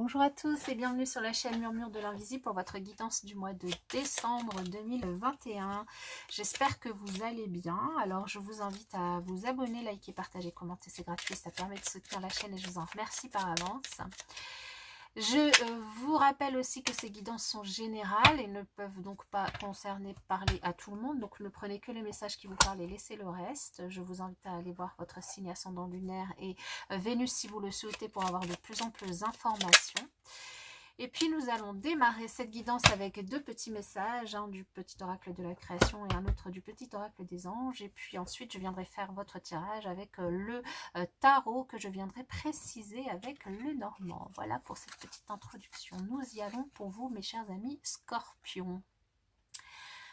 Bonjour à tous et bienvenue sur la chaîne Murmure de l'Invisible pour votre guidance du mois de décembre 2021. J'espère que vous allez bien. Alors je vous invite à vous abonner, liker, partager, commenter, c'est gratuit, ça permet de soutenir la chaîne et je vous en remercie par avance. Je vous rappelle aussi que ces guidances sont générales et ne peuvent donc pas parler à tout le monde. Donc ne prenez que les messages qui vous parlent et laissez le reste. Je vous invite à aller voir votre signe ascendant lunaire et Vénus si vous le souhaitez pour avoir de plus amples informations. Et puis nous allons démarrer cette guidance avec deux petits messages, un du petit oracle de la création et un autre du petit oracle des anges. Et puis ensuite je viendrai faire votre tirage avec le tarot que je viendrai préciser avec le normand. Voilà pour cette petite introduction. Nous y allons pour vous mes chers amis Scorpions.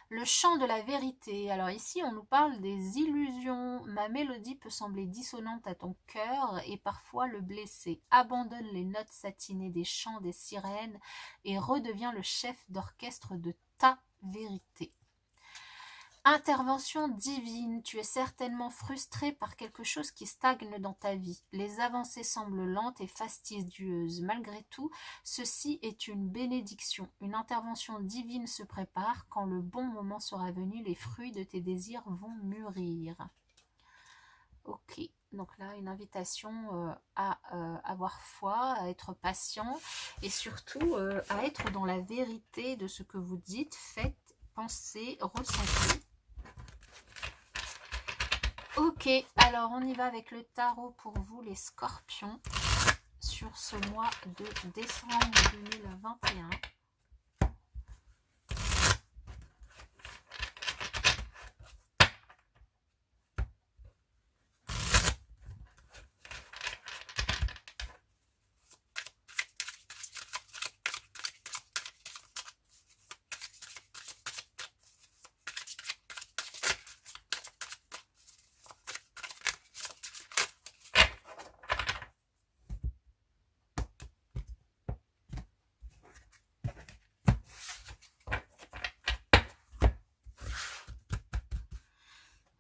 Le chant de la vérité. Alors ici, on nous parle des illusions. Ma mélodie peut sembler dissonante à ton cœur et parfois le blesser. Abandonne les notes satinées des chants des sirènes et redeviens le chef d'orchestre de ta vérité. Intervention divine, tu es certainement frustré par quelque chose qui stagne dans ta vie. Les avancées semblent lentes et fastidieuses. Malgré tout, ceci est une bénédiction. Une intervention divine se prépare. Quand le bon moment sera venu, les fruits de tes désirs vont mûrir. Ok, donc là, une invitation à avoir foi, à être patient et surtout à être dans la vérité de ce que vous dites, faites, pensez, ressentez. Ok, alors on y va avec le tarot pour vous les Scorpions sur ce mois de décembre 2021.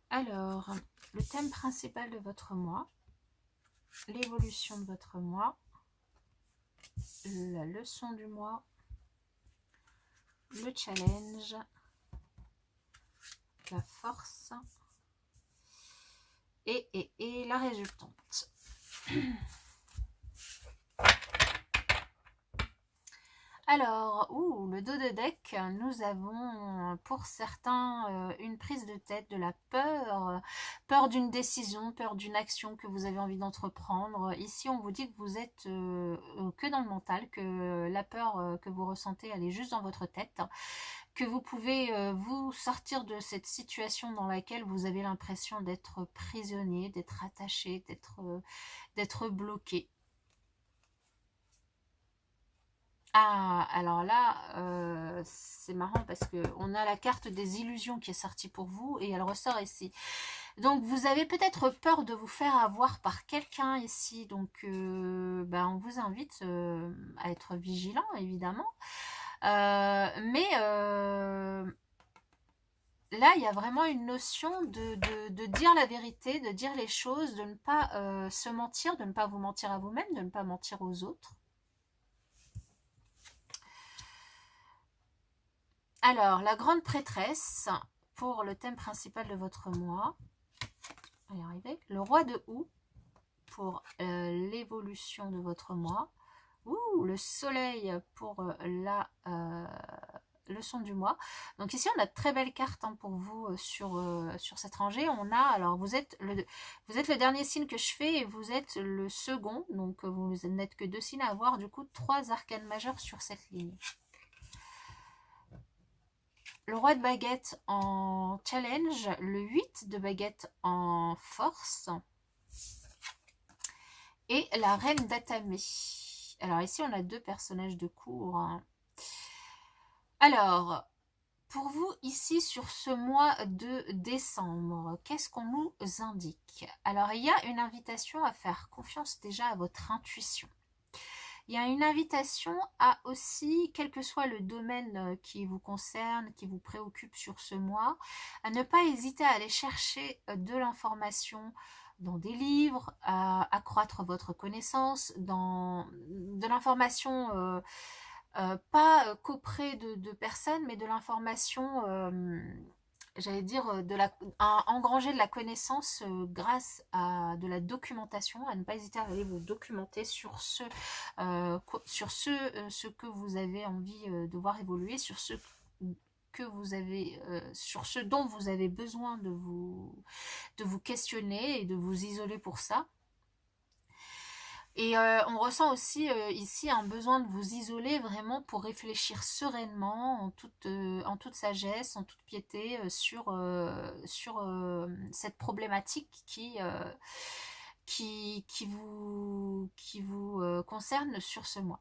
Alors, le thème principal de votre mois, l'évolution de votre mois, la leçon du mois, le challenge, la force et la résultante. Alors, le dos de deck, nous avons pour certains une prise de tête, de la peur, peur d'une décision, peur d'une action que vous avez envie d'entreprendre. Ici, on vous dit que vous êtes que dans le mental, que la peur que vous ressentez, elle est juste dans votre tête, que vous pouvez vous sortir de cette situation dans laquelle vous avez l'impression d'être prisonnier, d'être attaché, d'être bloqué. Ah, alors là, c'est marrant parce qu'on a la carte des illusions qui est sortie pour vous et elle ressort ici. Donc, vous avez peut-être peur de vous faire avoir par quelqu'un ici. Donc, on vous invite à être vigilant, évidemment. Mais là, il y a vraiment une notion de dire la vérité, de dire les choses, de ne pas se mentir, de ne pas vous mentir à vous-même, de ne pas mentir aux autres. Alors, la grande prêtresse, pour le thème principal de votre mois, on va y arriver. Le roi de houx, pour l'évolution de votre mois. Le soleil pour la leçon du mois. Donc ici, on a de très belles cartes pour vous sur cette rangée. On a, alors vous êtes le dernier signe que je fais et vous êtes le second. Donc vous n'êtes que deux signes à avoir. Du coup, 3 arcanes majeures sur cette ligne. Le roi de baguette en challenge, le 8 de baguette en force et la reine d'Atamé. Alors ici, on a 2 personnages de cour. Alors, pour vous, ici, sur ce mois de décembre, qu'est-ce qu'on nous indique? Alors, il y a une invitation à faire confiance déjà à votre intuition. Il y a une invitation à aussi, quel que soit le domaine qui vous concerne, qui vous préoccupe sur ce mois, à ne pas hésiter à aller chercher de l'information dans des livres, à accroître votre connaissance, dans de l'information, pas qu'auprès de personnes, mais de l'information, j'allais dire, engranger de la connaissance grâce à de la documentation, à ne pas hésiter à aller vous documenter sur ce que vous avez envie de voir évoluer, sur ce que vous avez, sur ce dont vous avez besoin de vous questionner et de vous isoler pour ça. Et on ressent aussi ici un besoin de vous isoler vraiment pour réfléchir sereinement, en toute sagesse, en toute piété, sur cette problématique qui vous concerne sur ce mois.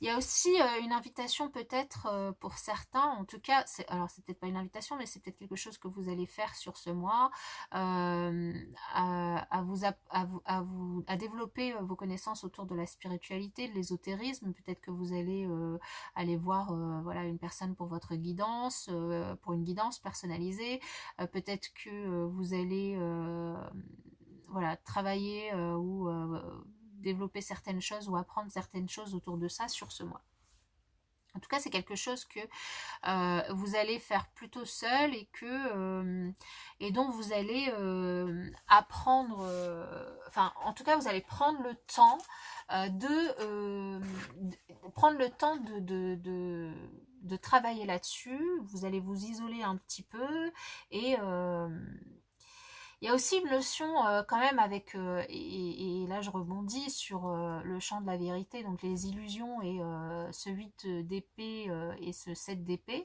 Il y a aussi une invitation peut-être pour certains, en tout cas, alors c'est peut-être pas une invitation, mais c'est peut-être quelque chose que vous allez faire sur ce mois, à développer vos connaissances autour de la spiritualité, de l'ésotérisme. Peut-être que vous allez aller voir voilà, une personne pour votre guidance, pour une guidance personnalisée. Peut-être que vous allez voilà, travailler ou développer certaines choses ou apprendre certaines choses autour de ça sur ce mois. En tout cas, c'est quelque chose que vous allez faire plutôt seul et dont vous allez apprendre, enfin, en tout cas, vous allez prendre le temps de travailler là-dessus. Vous allez vous isoler un petit peu et il y a aussi une notion quand même avec, et là je rebondis sur le champ de la vérité, donc les illusions et ce 8 d'épée et ce 7 d'épée,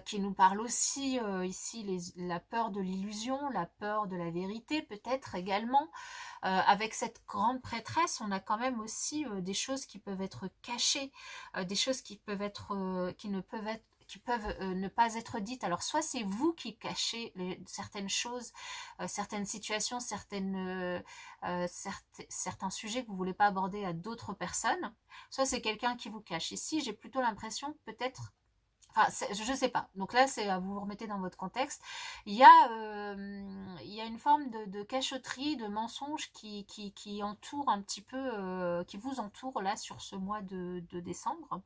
qui nous parle aussi ici la peur de l'illusion, la peur de la vérité peut-être également. Avec cette grande prêtresse, on a quand même aussi des choses qui peuvent être cachées, des choses qui peuvent être, qui peuvent ne pas être dites. Alors soit c'est vous qui cachez certaines choses, certaines situations, certains sujets que vous ne voulez pas aborder à d'autres personnes, soit c'est quelqu'un qui vous cache. Ici j'ai plutôt l'impression peut-être, enfin, je ne sais pas. Donc là, c'est à vous remettez dans votre contexte. Il y a une forme de cachotterie, de mensonge qui entoure un petit peu, qui vous entoure là sur ce mois de décembre.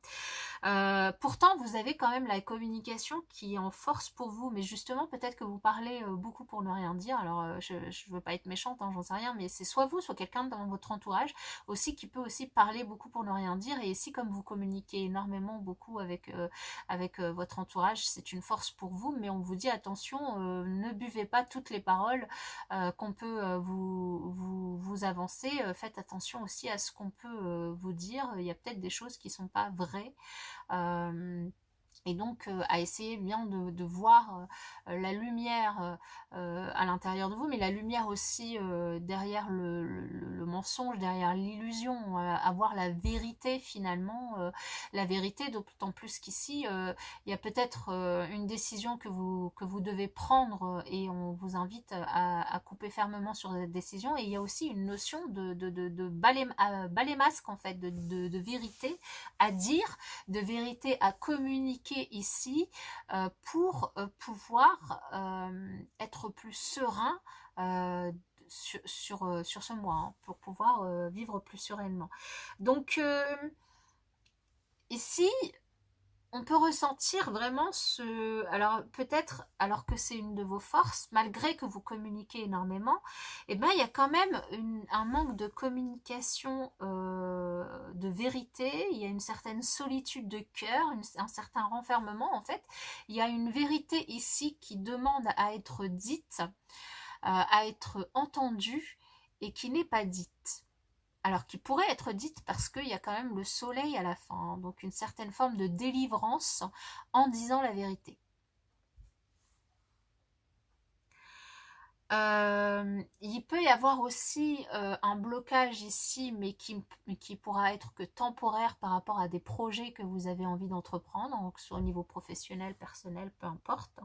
Pourtant, vous avez quand même la communication qui est en force pour vous, mais justement, peut-être que vous parlez beaucoup pour ne rien dire. Alors, je ne veux pas être méchante, hein, j'en sais rien, mais c'est soit vous, soit quelqu'un dans votre entourage aussi qui peut aussi parler beaucoup pour ne rien dire. Et ici, comme vous communiquez énormément beaucoup avec votre entourage, c'est une force pour vous, mais on vous dit attention, ne buvez pas toutes les paroles qu'on peut vous avancer. Faites attention aussi à ce qu'on peut vous dire. Il y a peut-être des choses qui ne sont pas vraies. Et donc à essayer bien de voir la lumière à l'intérieur de vous, mais la lumière aussi derrière le mensonge, derrière l'illusion, avoir la vérité finalement, la vérité, d'autant plus qu'ici il y a peut-être une décision que vous devez prendre et on vous invite à couper fermement sur cette décision. Et il y a aussi une notion de balai masque en fait, de vérité à dire, de vérité à communiquer ici pour pouvoir être plus serein sur ce mois, hein, pour pouvoir vivre plus sereinement. Donc ici, on peut ressentir vraiment alors peut-être, alors que c'est une de vos forces, malgré que vous communiquez énormément, eh ben, il y a quand même un manque de communication, de vérité, il y a une certaine solitude de cœur, un certain renfermement en fait. Il y a une vérité ici qui demande à être dite, à être entendue et qui n'est pas dite. Alors qui pourrait être dite parce qu'il y a quand même le soleil à la fin, hein, donc une certaine forme de délivrance en disant la vérité. Il peut y avoir aussi un blocage ici, mais qui pourra être que temporaire par rapport à des projets que vous avez envie d'entreprendre, donc soit au niveau professionnel, personnel, peu importe.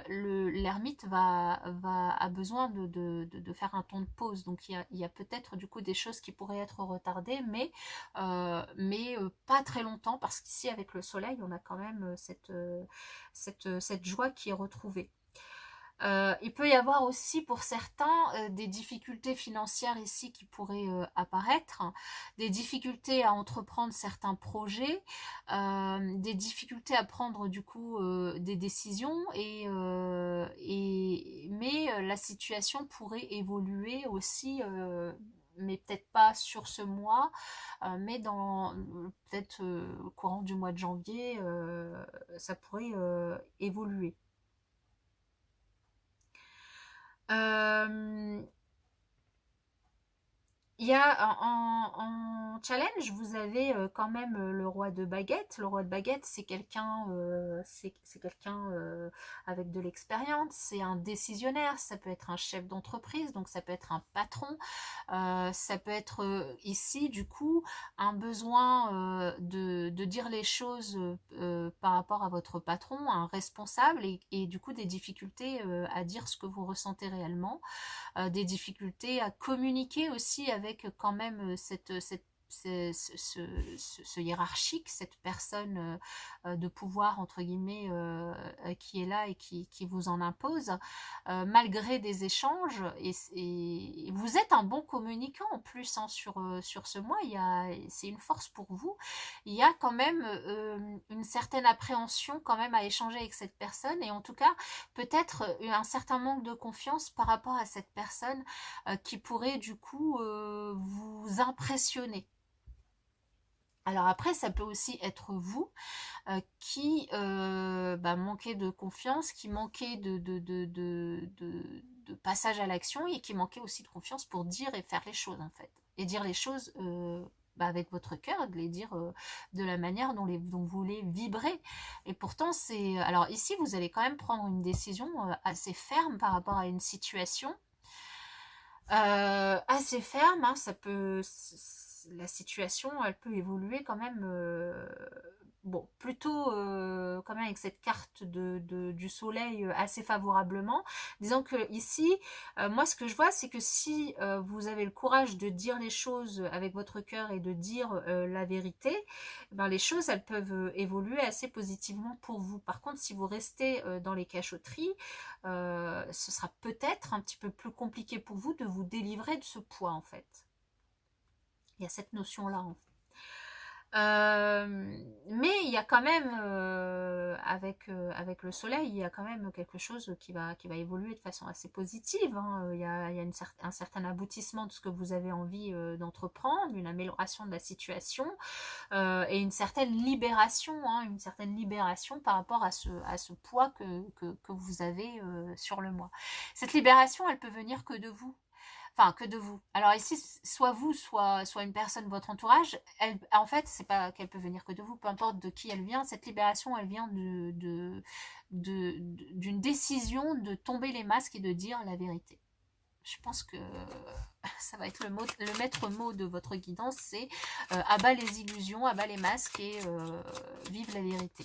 L'ermite a besoin de faire un temps de pause, donc il y a peut-être du coup des choses qui pourraient être retardées, mais pas très longtemps, parce qu'ici avec le soleil, on a quand même cette joie qui est retrouvée. Il peut y avoir aussi pour certains des difficultés financières ici qui pourraient apparaître, des difficultés à entreprendre certains projets, des difficultés à prendre du coup des décisions mais la situation pourrait évoluer aussi mais peut-être pas sur ce mois, mais dans peut-être au courant du mois de janvier, ça pourrait évoluer. Euh, Il y a en challenge, vous avez quand même le roi de baguette. Le roi de baguette, c'est quelqu'un avec de l'expérience, c'est un décisionnaire, ça peut être un chef d'entreprise, donc ça peut être un patron, ça peut être ici du coup un besoin de dire les choses par rapport à votre patron, un responsable, et du coup des difficultés à dire ce que vous ressentez réellement, des difficultés à communiquer aussi avec quand même ce hiérarchique, cette personne de pouvoir, entre guillemets, qui est là et qui vous en impose, malgré des échanges. Et vous êtes un bon communicant en plus hein, sur ce mois, c'est une force pour vous. Il y a quand même une certaine appréhension quand même à échanger avec cette personne, et en tout cas, peut-être un certain manque de confiance par rapport à cette personne qui pourrait du coup vous impressionner. Alors après, ça peut aussi être vous qui manquait de confiance, qui manquait de passage à l'action, et qui manquait aussi de confiance pour dire et faire les choses en fait. Et dire les choses avec votre cœur, de les dire de la manière dont vous les vibrez. Et pourtant, c'est... Alors ici, vous allez quand même prendre une décision assez ferme par rapport à une situation. Assez ferme, hein, ça peut... La situation, elle peut évoluer quand même... bon, plutôt quand même avec cette carte du soleil assez favorablement. Disons que ici, moi ce que je vois, c'est que si vous avez le courage de dire les choses avec votre cœur et de dire la vérité, ben, les choses elles peuvent évoluer assez positivement pour vous. Par contre, si vous restez dans les cachotteries, ce sera peut-être un petit peu plus compliqué pour vous de vous délivrer de ce poids en fait. Il y a cette notion-là en fait. Mais il y a quand même, avec le soleil, il y a quand même quelque chose qui va évoluer de façon assez positive. Hein. Il y a un certain aboutissement de ce que vous avez envie d'entreprendre, une amélioration de la situation et une certaine libération par rapport à ce poids que vous avez sur le mois. Cette libération, elle peut venir que de vous. Enfin, que de vous. Alors ici, soit vous, soit une personne de votre entourage, en fait, c'est pas qu'elle peut venir que de vous, peu importe de qui elle vient, cette libération, elle vient d'une décision de tomber les masques et de dire la vérité. Je pense que ça va être le maître mot de votre guidance, c'est abat les illusions, abat les masques et vive la vérité.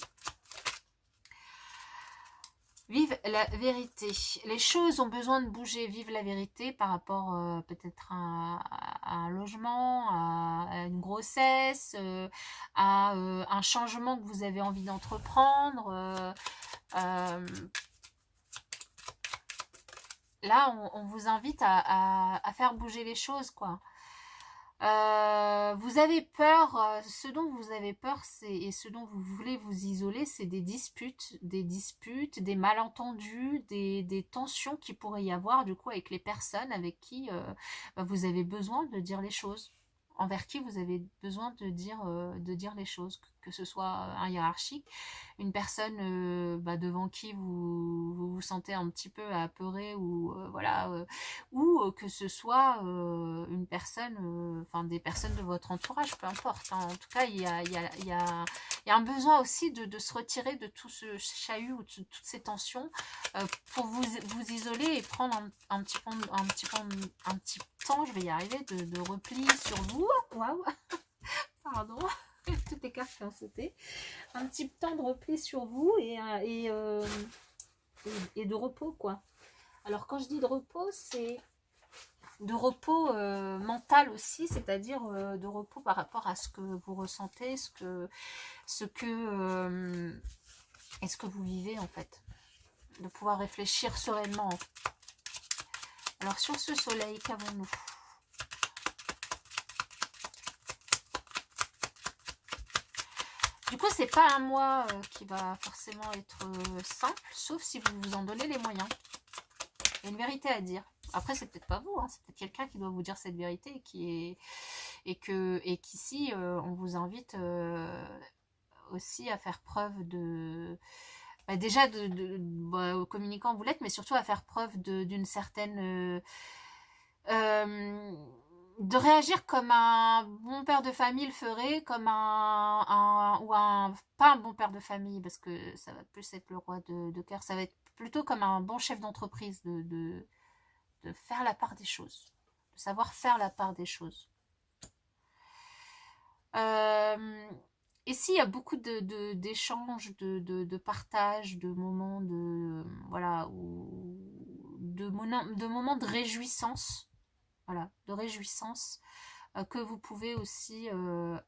Vive la vérité. Les choses ont besoin de bouger. Vive la vérité par rapport peut-être à un logement, à une grossesse, à un changement que vous avez envie d'entreprendre. Là, on vous invite à faire bouger les choses, quoi. Vous avez peur, ce dont vous avez peur, et ce dont vous voulez vous isoler, c'est des disputes, des malentendus, des tensions qui pourraient y avoir du coup avec les personnes avec qui vous avez besoin de dire les choses, envers qui vous avez besoin de dire les choses, que ce soit un hiérarchique, une personne devant qui vous sentez un petit peu apeuré ou voilà, ou que ce soit une personne, enfin des personnes de votre entourage, peu importe. Hein. En tout cas, il y a un besoin aussi de se retirer de tout ce chahut ou de toutes ces tensions pour vous isoler et prendre un petit temps, je vais y arriver, de repli sur vous. Waouh, pardon. Toutes les cartes qui ont sauté. Un petit temps de repli sur vous et de repos, quoi. Alors, quand je dis de repos, c'est de repos mental aussi, c'est-à-dire de repos par rapport à ce que vous ressentez, est-ce que vous vivez, en fait. de pouvoir réfléchir sereinement. Alors sur ce soleil, qu'avons-nous? Du coup, c'est pas un mois qui va forcément être simple, sauf si vous vous en donnez les moyens. Il y a une vérité à dire. Après, c'est peut-être pas vous, hein, c'est peut-être quelqu'un qui doit vous dire cette vérité et qu'ici, on vous invite aussi à faire preuve de... déjà, communicant vous l'êtes, mais surtout à faire preuve d'une certaine... de réagir comme un bon père de famille le ferait, comme pas un bon père de famille, parce que ça va plus être le roi de cœur, ça va être plutôt comme un bon chef d'entreprise, de faire la part des choses, de savoir faire la part des choses. Ici, il y a beaucoup d'échanges, de partage, de moments voilà, de moments de réjouissance, voilà, de réjouissance que vous pouvez aussi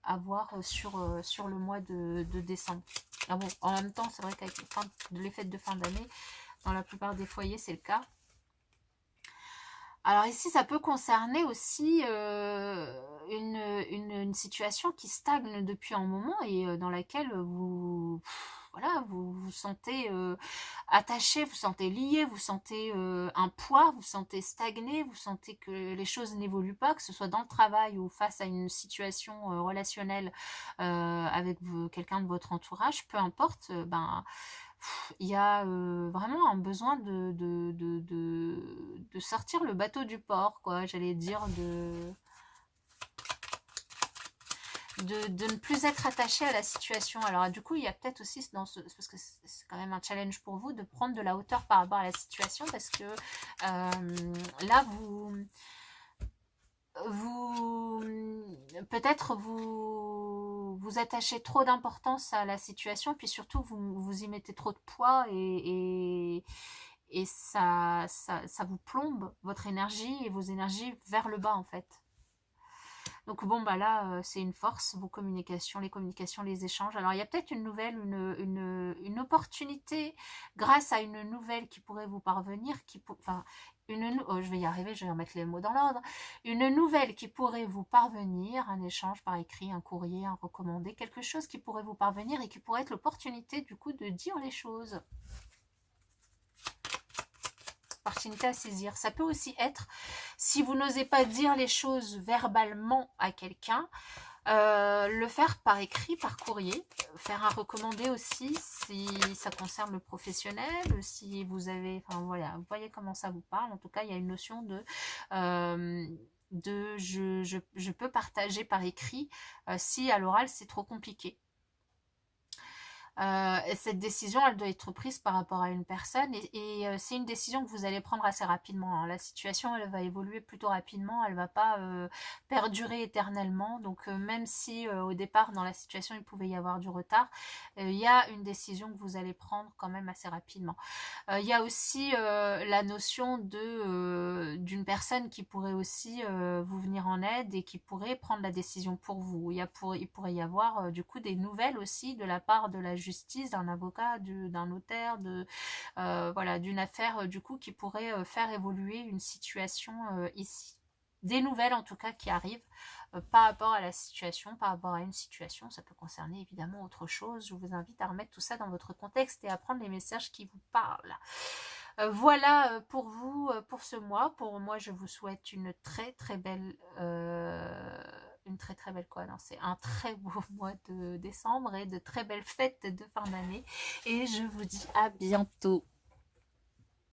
avoir sur le mois de décembre. Alors bon, en même temps, c'est vrai qu'avec les fêtes de fin d'année, dans la plupart des foyers, c'est le cas. Alors ici, ça peut concerner aussi une situation qui stagne depuis un moment et dans laquelle voilà, vous vous sentez attaché, vous sentez lié, vous sentez un poids, vous sentez stagné, vous sentez que les choses n'évoluent pas, que ce soit dans le travail ou face à une situation relationnelle avec quelqu'un de votre entourage, peu importe, il y a vraiment un besoin de sortir le bateau du port, quoi, j'allais dire, de ne plus être attaché à la situation. Alors du coup, il y a peut-être aussi, parce que c'est quand même un challenge pour vous, de prendre de la hauteur par rapport à la situation, parce que là, peut-être vous attachez trop d'importance à la situation, puis surtout vous y mettez trop de poids et ça vous plombe votre énergie et vos énergies vers le bas en fait. Donc bon, là, c'est une force, les communications, les échanges. Alors, il y a peut-être une nouvelle, une opportunité grâce à une nouvelle qui pourrait vous parvenir, je vais y arriver, je vais remettre les mots dans l'ordre. Une nouvelle qui pourrait vous parvenir, un échange par écrit, un courrier, un recommandé, quelque chose qui pourrait vous parvenir et qui pourrait être l'opportunité, du coup, de dire les choses. Opportunité à saisir. Ça peut aussi être, si vous n'osez pas dire les choses verbalement à quelqu'un, le faire par écrit, par courrier, faire un recommandé aussi si ça concerne le professionnel, si vous avez, enfin voilà, vous voyez comment ça vous parle. En tout cas, il y a une notion je peux partager par écrit si à l'oral c'est trop compliqué. Et cette décision, elle doit être prise par rapport à une personne et c'est une décision que vous allez prendre assez rapidement, hein. La situation, elle va évoluer plutôt rapidement, elle va pas perdurer éternellement. Donc même si au départ, dans la situation, il pouvait y avoir du retard, il y a une décision que vous allez prendre quand même assez rapidement. Il y a aussi la notion d'une personne qui pourrait aussi vous venir en aide et qui pourrait prendre la décision pour vous. Il pourrait y avoir du coup des nouvelles aussi de la part de la justice, d'un avocat, d'un notaire, voilà, d'une affaire du coup qui pourrait faire évoluer une situation ici. Des nouvelles en tout cas qui arrivent par rapport à la situation, par rapport à une situation. Ça peut concerner évidemment autre chose. Je vous invite à remettre tout ça dans votre contexte et à prendre les messages qui vous parlent. Voilà pour vous, pour ce mois. Pour moi, je vous souhaite une très très belle... quoi, non, c'est un très beau mois de décembre et de très belles fêtes de fin d'année. Et je vous dis à bientôt.